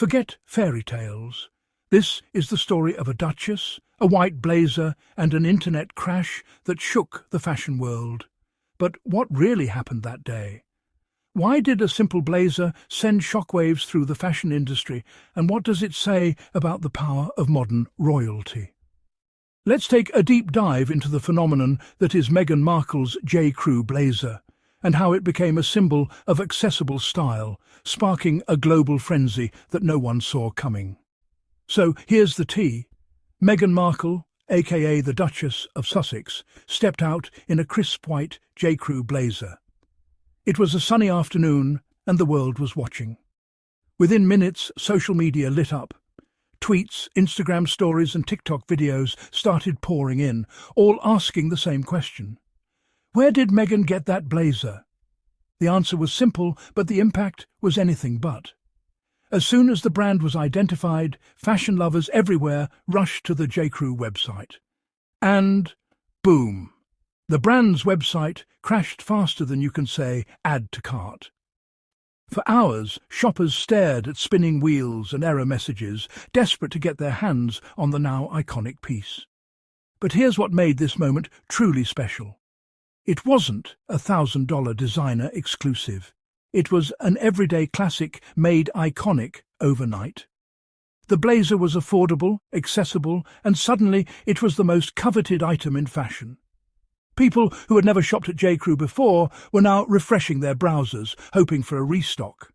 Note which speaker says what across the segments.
Speaker 1: Forget fairy tales. This is the story of a duchess, a white blazer, and an internet crash that shook the fashion world. But what really happened that day? Why did a simple blazer send shockwaves through the fashion industry, and what does it say about the power of modern royalty? Let's take a deep dive into the phenomenon that is Meghan Markle's J.Crew blazer, and how it became a symbol of accessible style, sparking a global frenzy that no one saw coming. So here's the tea. Meghan Markle, aka the Duchess of Sussex, stepped out in a crisp white J.Crew blazer. It was a sunny afternoon, and the world was watching. Within minutes, social media lit up. Tweets, Instagram stories and TikTok videos started pouring in, all asking the same question. Where did Meghan get that blazer? The answer was simple, but the impact was anything but. As soon as the brand was identified, fashion lovers everywhere rushed to the J.Crew website. And boom! The brand's website crashed faster than you can say, add to cart. For hours, shoppers stared at spinning wheels and error messages, desperate to get their hands on the now iconic piece. But here's what made this moment truly special. It wasn't a $1,000 designer exclusive. It was an everyday classic made iconic overnight. The blazer was affordable, accessible, and suddenly it was the most coveted item in fashion. People who had never shopped at J.Crew before were now refreshing their browsers, hoping for a restock.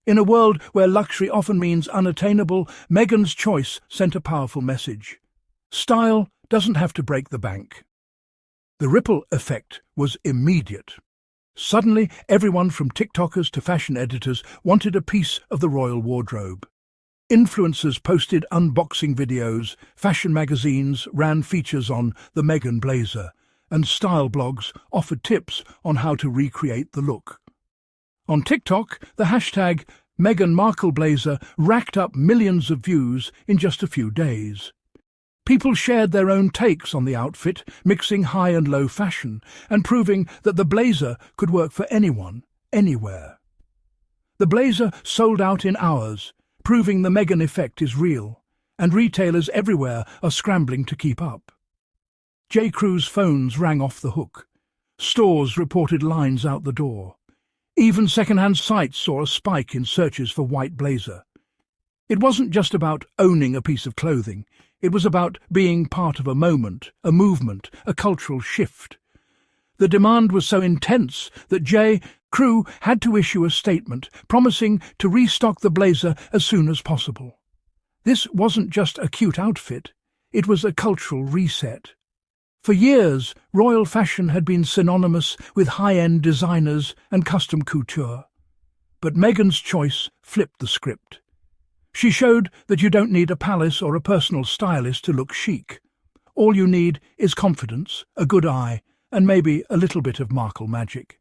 Speaker 1: In a world where luxury often means unattainable, Meghan's choice sent a powerful message. Style doesn't have to break the bank. The ripple effect was immediate. Suddenly, everyone from TikTokers to fashion editors wanted a piece of the royal wardrobe. Influencers posted unboxing videos, fashion magazines ran features on the Meghan blazer, and style blogs offered tips on how to recreate the look. On TikTok, the hashtag Meghan Markle blazer racked up millions of views in just a few days. People shared their own takes on the outfit, mixing high and low fashion, and proving that the blazer could work for anyone, anywhere. The blazer sold out in hours, proving the Meghan effect is real, and retailers everywhere are scrambling to keep up. J.Crew's phones rang off the hook. Stores reported lines out the door. Even second-hand sites saw a spike in searches for white blazer. It wasn't just about owning a piece of clothing. It was about being part of a moment, a movement, a cultural shift. The demand was so intense that J.Crew had to issue a statement promising to restock the blazer as soon as possible. This wasn't just a cute outfit. It was a cultural reset. For years, royal fashion had been synonymous with high-end designers and custom couture. But Meghan's choice flipped the script. She showed that you don't need a palace or a personal stylist to look chic. All you need is confidence, a good eye, and maybe a little bit of Markle magic.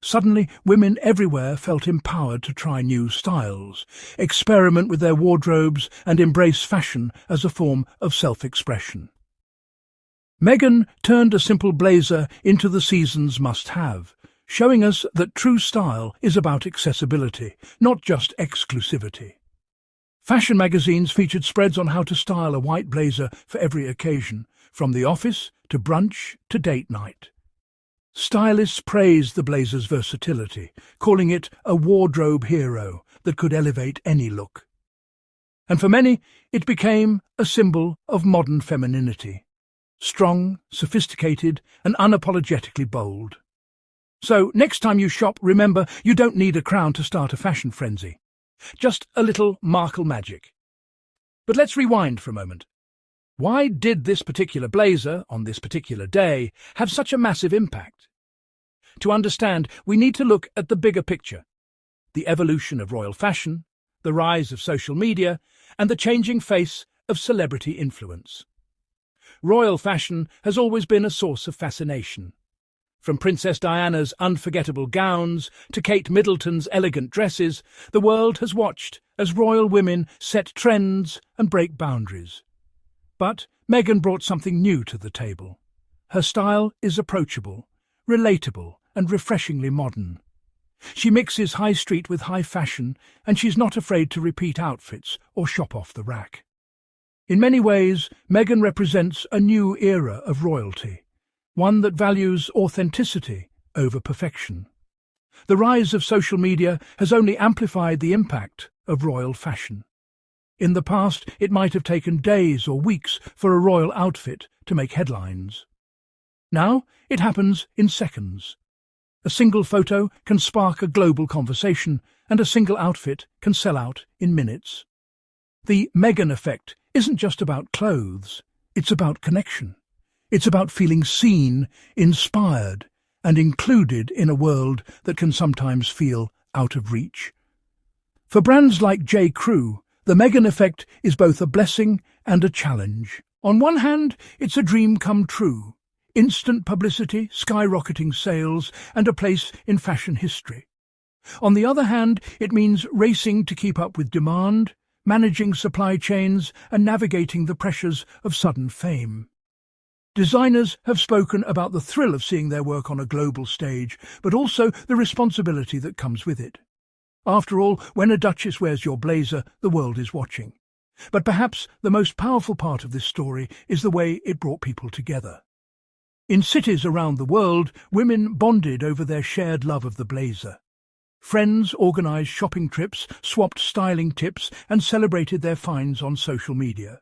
Speaker 1: Suddenly, women everywhere felt empowered to try new styles, experiment with their wardrobes, and embrace fashion as a form of self-expression. Meghan turned a simple blazer into the season's must-have, showing us that true style is about accessibility, not just exclusivity. Fashion magazines featured spreads on how to style a white blazer for every occasion, from the office to brunch to date night. Stylists praised the blazer's versatility, calling it a wardrobe hero that could elevate any look. And for many, it became a symbol of modern femininity. Strong, sophisticated, and unapologetically bold. So, next time you shop, remember, you don't need a crown to start a fashion frenzy. Just a little Markle magic. But let's rewind for a moment. Why did this particular blazer, on this particular day, have such a massive impact? To understand, we need to look at the bigger picture. The evolution of royal fashion, the rise of social media, and the changing face of celebrity influence. Royal fashion has always been a source of fascination. From Princess Diana's unforgettable gowns to Kate Middleton's elegant dresses, the world has watched as royal women set trends and break boundaries. But Meghan brought something new to the table. Her style is approachable, relatable, and refreshingly modern. She mixes high street with high fashion, and she's not afraid to repeat outfits or shop off the rack. In many ways, Meghan represents a new era of royalty, one that values authenticity over perfection. The rise of social media has only amplified the impact of royal fashion. In the past, it might have taken days or weeks for a royal outfit to make headlines. Now, it happens in seconds. A single photo can spark a global conversation, and a single outfit can sell out in minutes. The Meghan effect isn't just about clothes, it's about connection. It's about feeling seen, inspired, and included in a world that can sometimes feel out of reach. For brands like J.Crew, the Meghan effect is both a blessing and a challenge. On one hand, it's a dream come true. Instant publicity, skyrocketing sales, and a place in fashion history. On the other hand, it means racing to keep up with demand, managing supply chains, and navigating the pressures of sudden fame. Designers have spoken about the thrill of seeing their work on a global stage, but also the responsibility that comes with it. After all, when a duchess wears your blazer, the world is watching. But perhaps the most powerful part of this story is the way it brought people together. In cities around the world, women bonded over their shared love of the blazer. Friends organised shopping trips, swapped styling tips, and celebrated their finds on social media.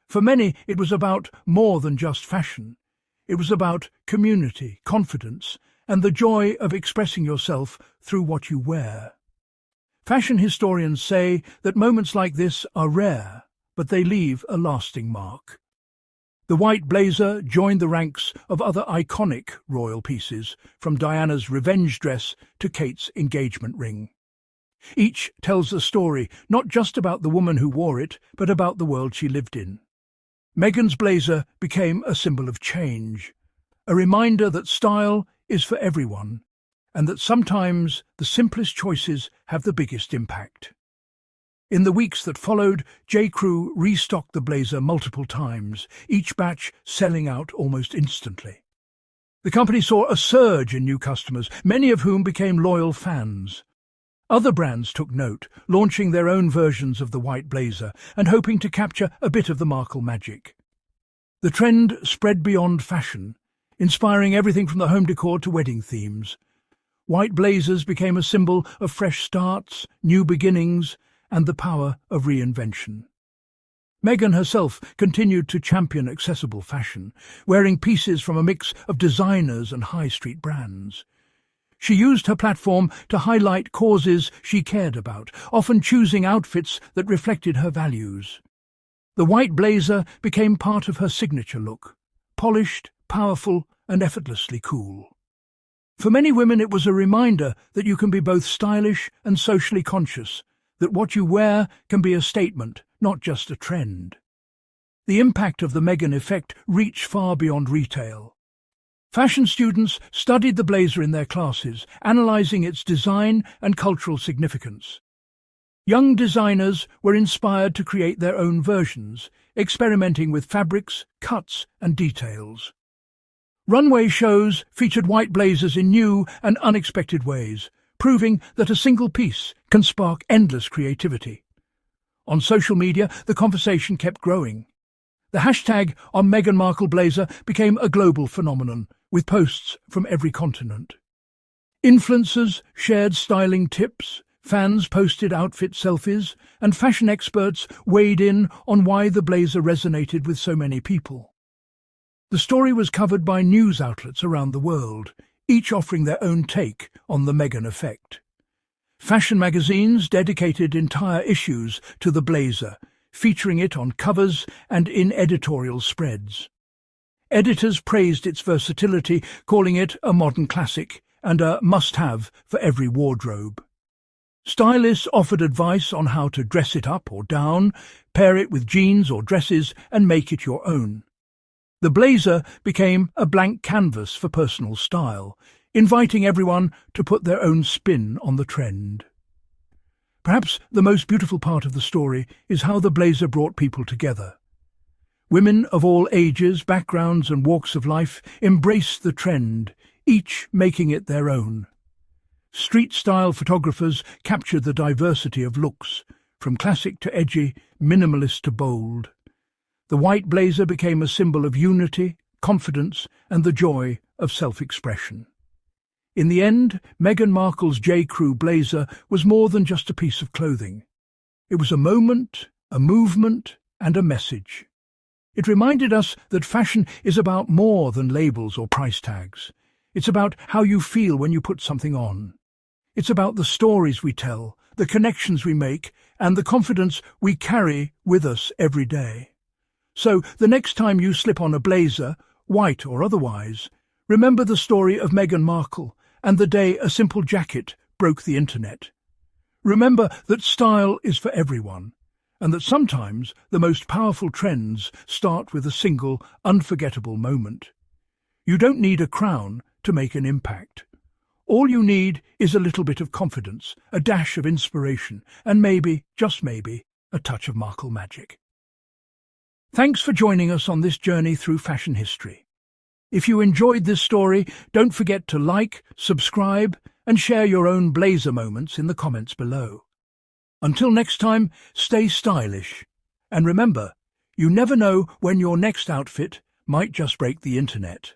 Speaker 1: For many, it was about more than just fashion. It was about community, confidence, and the joy of expressing yourself through what you wear. Fashion historians say that moments like this are rare, but they leave a lasting mark. The white blazer joined the ranks of other iconic royal pieces, from Diana's revenge dress to Kate's engagement ring. Each tells a story not just about the woman who wore it, but about the world she lived in. Meghan's blazer became a symbol of change, a reminder that style is for everyone, and that sometimes the simplest choices have the biggest impact. In the weeks that followed, J.Crew restocked the blazer multiple times, each batch selling out almost instantly. The company saw a surge in new customers, many of whom became loyal fans. Other brands took note, launching their own versions of the white blazer and hoping to capture a bit of the Markle magic. The trend spread beyond fashion, inspiring everything from the home decor to wedding themes. White blazers became a symbol of fresh starts, new beginnings, and the power of reinvention. Meghan herself continued to champion accessible fashion, wearing pieces from a mix of designers and high street brands. She used her platform to highlight causes she cared about, often choosing outfits that reflected her values. The white blazer became part of her signature look, polished, powerful, and effortlessly cool. For many women, it was a reminder that you can be both stylish and socially conscious, that what you wear can be a statement, not just a trend. The impact of the Meghan effect reached far beyond retail. Fashion students studied the blazer in their classes, analysing its design and cultural significance. Young designers were inspired to create their own versions, experimenting with fabrics, cuts, and details. Runway shows featured white blazers in new and unexpected ways, proving that a single piece can spark endless creativity. On social media, the conversation kept growing. The hashtag on Meghan Markle blazer became a global phenomenon, with posts from every continent. Influencers shared styling tips, fans posted outfit selfies, and fashion experts weighed in on why the blazer resonated with so many people. The story was covered by news outlets around the world, each offering their own take on the Meghan effect. Fashion magazines dedicated entire issues to the blazer, featuring it on covers and in editorial spreads. Editors praised its versatility, calling it a modern classic and a must-have for every wardrobe. Stylists offered advice on how to dress it up or down, pair it with jeans or dresses, and make it your own. The blazer became a blank canvas for personal style, inviting everyone to put their own spin on the trend. Perhaps the most beautiful part of the story is how the blazer brought people together. Women of all ages, backgrounds and walks of life embraced the trend, each making it their own. Street-style photographers captured the diversity of looks, from classic to edgy, minimalist to bold. The white blazer became a symbol of unity, confidence, and the joy of self-expression. In the end, Meghan Markle's J.Crew blazer was more than just a piece of clothing. It was a moment, a movement, and a message. It reminded us that fashion is about more than labels or price tags. It's about how you feel when you put something on. It's about the stories we tell, the connections we make, and the confidence we carry with us every day. So, the next time you slip on a blazer, white or otherwise, remember the story of Meghan Markle and the day a simple jacket broke the internet. Remember that style is for everyone, and that sometimes the most powerful trends start with a single, unforgettable moment. You don't need a crown to make an impact. All you need is a little bit of confidence, a dash of inspiration, and maybe, just maybe, a touch of Markle magic. Thanks for joining us on this journey through fashion history. If you enjoyed this story, don't forget to like, subscribe, and share your own blazer moments in the comments below. Until next time, stay stylish. And remember, you never know when your next outfit might just break the internet.